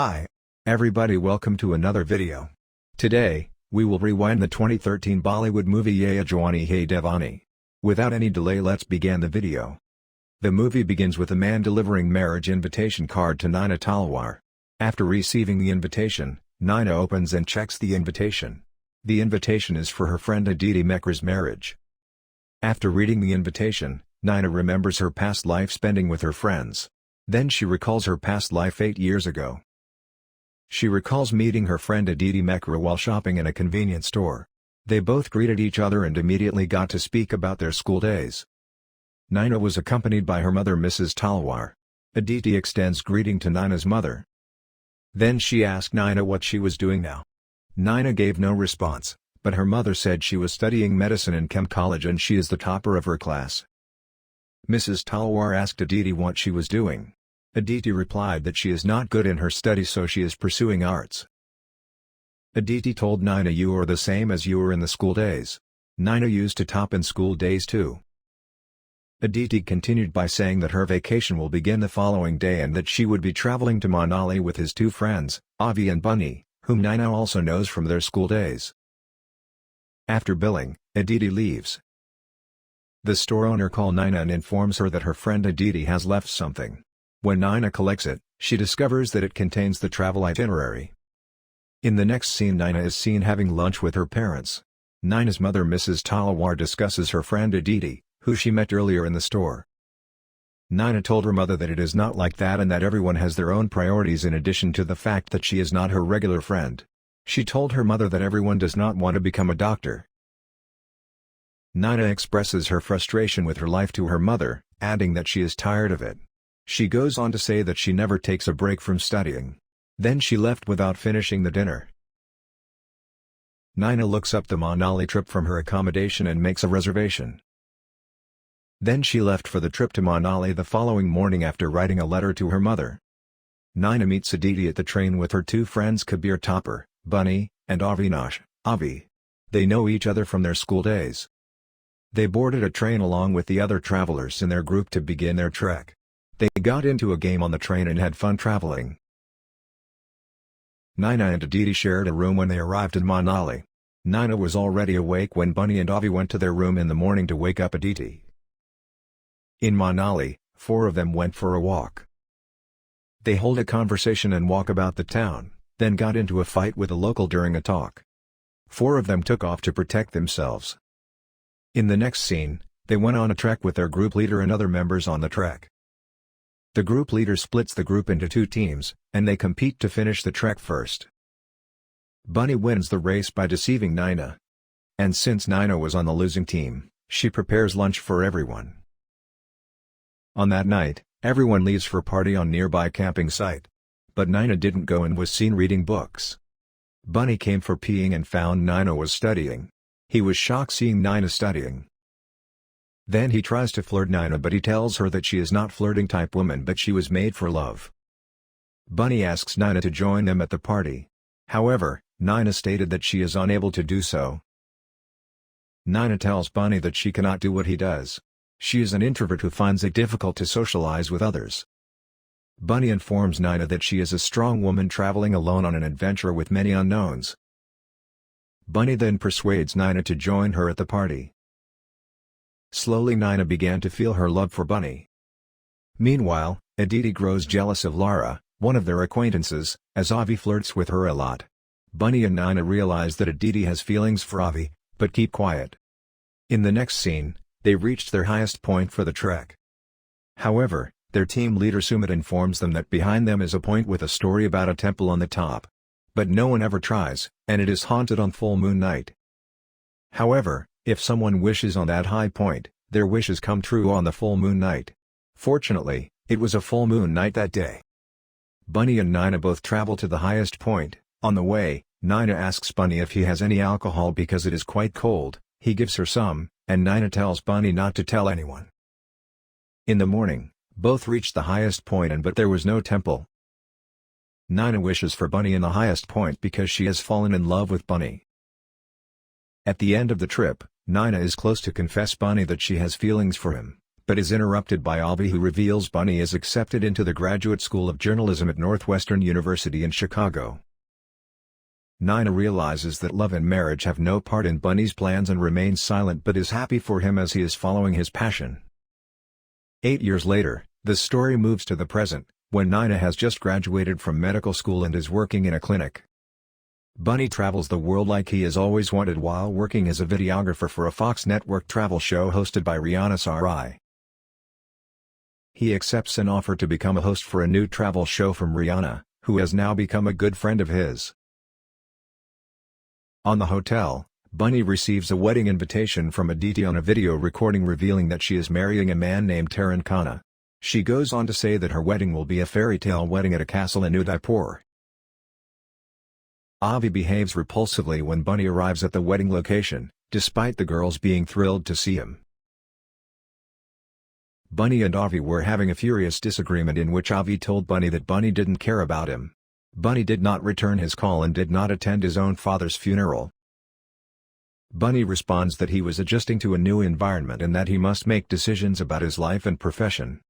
Hi, everybody, welcome to another video. Today, we will rewind the 2013 Bollywood movie Yeh Jawaani Hai Deewani. Without any delay, let's begin the video. The movie begins with a man delivering marriage invitation card to Naina Talwar. After receiving the invitation, Naina opens and checks the invitation. The invitation is for her friend Aditya Mekhar's marriage. After reading the invitation, Naina remembers her past life spending with her friends. Then she recalls her past life 8 years ago. She recalls meeting her friend Aditya Mekhar while shopping in a convenience store. They both greeted each other and immediately got to speak about their school days. Naina was accompanied by her mother Mrs. Talwar. Aditya extends greeting to Naina's mother. Then she asked Naina what she was doing now. Naina gave no response, but her mother said she was studying medicine in Chem College and she is the topper of her class. Mrs. Talwar asked Aditya what she was doing. Aditya replied that she is not good in her studies, so she is pursuing arts. Aditya told Naina, "You are the same as you were in the school days. Naina used to top in school days too." Aditya continued by saying that her vacation will begin the following day and that she would be traveling to Manali with his two friends, Avi and Bunny, whom Naina also knows from their school days. After billing, Aditya leaves. The store owner calls Naina and informs her that her friend Aditya has left something. When Naina collects it, she discovers that it contains the travel itinerary. In the next scene, Naina is seen having lunch with her parents. Naina's mother Mrs. Talwar discusses her friend Aditya, who she met earlier in the store. Naina told her mother that it is not like that and that everyone has their own priorities, in addition to the fact that she is not her regular friend. She told her mother that everyone does not want to become a doctor. Naina expresses her frustration with her life to her mother, adding that she is tired of it. She goes on to say that she never takes a break from studying. Then she left without finishing the dinner. Naina looks up the Manali trip from her accommodation and makes a reservation. Then she left for the trip to Manali the following morning after writing a letter to her mother. Naina meets Aditya at the train with her two friends Kabir Topper, Bunny, and Avinash, Avi. They know each other from their school days. They boarded a train along with the other travelers in their group to begin their trek. They got into a game on the train and had fun traveling. Naina and Aditya shared a room when they arrived in Manali. Naina was already awake when Bunny and Avi went to their room in the morning to wake up Aditya. In Manali, 4 of them went for a walk. They hold a conversation and walk about the town, then got into a fight with a local during a talk. 4 of them took off to protect themselves. In the next scene, they went on a trek with their group leader and other members on the trek. The group leader splits the group into 2 teams, and they compete to finish the trek first. Bunny wins the race by deceiving Naina. And since Naina was on the losing team, she prepares lunch for everyone. On that night, everyone leaves for a party on nearby camping site. But Naina didn't go and was seen reading books. Bunny came for peeing and found Naina was studying. He was shocked seeing Naina studying. Then he tries to flirt Naina, but he tells her that she is not flirting type woman but she was made for love. Bunny asks Naina to join them at the party. However, Naina stated that she is unable to do so. Naina tells Bunny that she cannot do what he does. She is an introvert who finds it difficult to socialize with others. Bunny informs Naina that she is a strong woman traveling alone on an adventure with many unknowns. Bunny then persuades Naina to join her at the party. Slowly Naina began to feel her love for Bunny. Meanwhile, Aditya grows jealous of Lara, one of their acquaintances, as Avi flirts with her a lot. Bunny and Naina realize that Aditya has feelings for Avi, but keep quiet. In the next scene, they reached their highest point for the trek. However, their team leader Sumit informs them that behind them is a point with a story about a temple on the top. But no one ever tries, and it is haunted on full moon night. However, if someone wishes on that high point, their wishes come true on the full moon night. Fortunately, it was a full moon night that day. Bunny and Naina both travel to the highest point. On the way, Naina asks Bunny if he has any alcohol because it is quite cold. He gives her some, and Naina tells Bunny not to tell anyone. In the morning, both reached the highest point but there was no temple. Naina wishes for Bunny in the highest point because she has fallen in love with Bunny. At the end of the trip, Naina is close to confess Bunny that she has feelings for him, but is interrupted by Avi, who reveals Bunny is accepted into the Graduate School of Journalism at Northwestern University in Chicago. Naina realizes that love and marriage have no part in Bunny's plans and remains silent, but is happy for him as he is following his passion. 8 years later, the story moves to the present, when Naina has just graduated from medical school and is working in a clinic. Bunny travels the world like he has always wanted while working as a videographer for a Fox network travel show hosted by Rihanna Sarai. He accepts an offer to become a host for a new travel show from Rihanna, who has now become a good friend of his. On the hotel, Bunny receives a wedding invitation from Aditya on a video recording revealing that she is marrying a man named Taran Khanna. She goes on to say that her wedding will be a fairy tale wedding at a castle in Udaipur. Avi behaves repulsively when Bunny arrives at the wedding location, despite the girls being thrilled to see him. Bunny and Avi were having a furious disagreement in which Avi told Bunny that Bunny didn't care about him. Bunny did not return his call and did not attend his own father's funeral. Bunny responds that he was adjusting to a new environment and that he must make decisions about his life and profession.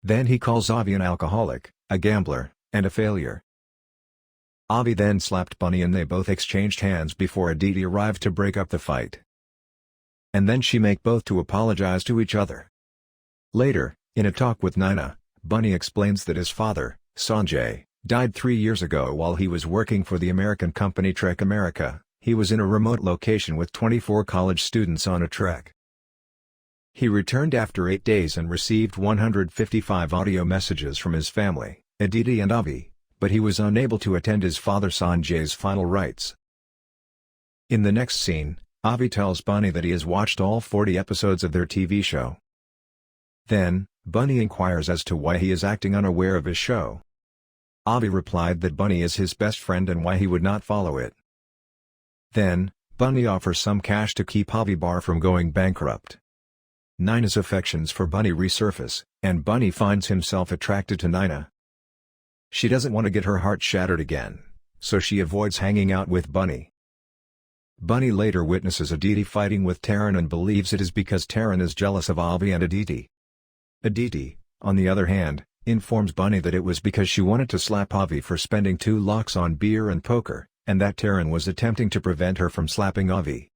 Then he calls Avi an alcoholic, a gambler, and a failure. Avi then slapped Bunny and they both exchanged hands before Aditi arrived to break up the fight. And then she make both to apologize to each other. Later, in a talk with Naina, Bunny explains that his father, Sanjay, died 3 years ago while he was working for the American company Trek America. He was in a remote location with 24 college students on a trek. He returned after 8 days and received 155 audio messages from his family, Aditi and Avi, but he was unable to attend his father Sanjay's final rites. In the next scene, Avi tells Bunny that he has watched all 40 episodes of their TV show. Then, Bunny inquires as to why he is acting unaware of his show. Avi replied that Bunny is his best friend and why he would not follow it. Then, Bunny offers some cash to keep Avi Bar from going bankrupt. Naina's affections for Bunny resurface, and Bunny finds himself attracted to Naina. She doesn't want to get her heart shattered again, so she avoids hanging out with Bunny. Bunny later witnesses Aditi fighting with Taran and believes it is because Taran is jealous of Avi and Aditi. Aditi, on the other hand, informs Bunny that it was because she wanted to slap Avi for spending 2 lakhs on beer and poker, and that Taran was attempting to prevent her from slapping Avi.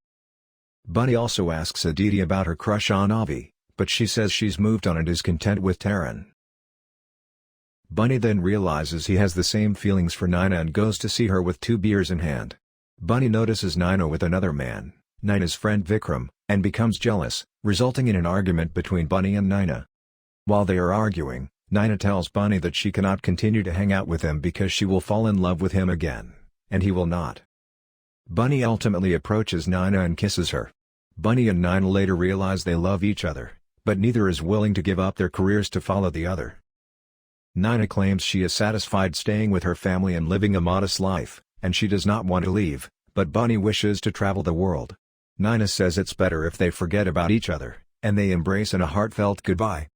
Bunny also asks Aditi about her crush on Avi, but she says she's moved on and is content with Taran. Bunny then realizes he has the same feelings for Naina and goes to see her with 2 beers in hand. Bunny notices Naina with another man, Naina's friend Vikram, and becomes jealous, resulting in an argument between Bunny and Naina. While they are arguing, Naina tells Bunny that she cannot continue to hang out with him because she will fall in love with him again, and he will not. Bunny ultimately approaches Naina and kisses her. Bunny and Naina later realize they love each other, but neither is willing to give up their careers to follow the other. Naina claims she is satisfied staying with her family and living a modest life, and she does not want to leave, but Bunny wishes to travel the world. Naina says it's better if they forget about each other, and they embrace in a heartfelt goodbye.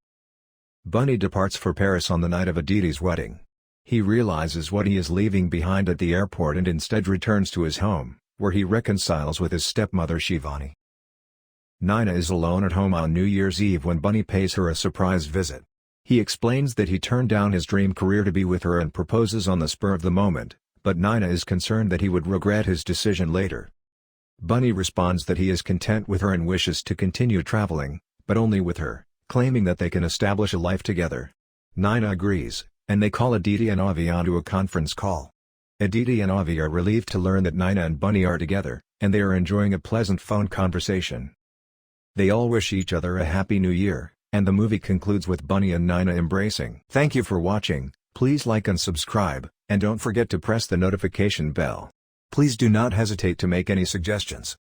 Bunny departs for Paris on the night of Aditi's wedding. He realizes what he is leaving behind at the airport and instead returns to his home, where he reconciles with his stepmother Shivani. Naina is alone at home on New Year's Eve when Bunny pays her a surprise visit. He explains that he turned down his dream career to be with her and proposes on the spur of the moment, but Naina is concerned that he would regret his decision later. Bunny responds that he is content with her and wishes to continue traveling, but only with her, claiming that they can establish a life together. Naina agrees, and they call Aditi and Avi onto a conference call. Aditi and Avi are relieved to learn that Naina and Bunny are together, and they are enjoying a pleasant phone conversation. They all wish each other a happy new year, and the movie concludes with Bunny and Naina embracing. Thank you for watching, please like and subscribe, and don't forget to press the notification bell. Please do not hesitate to make any suggestions.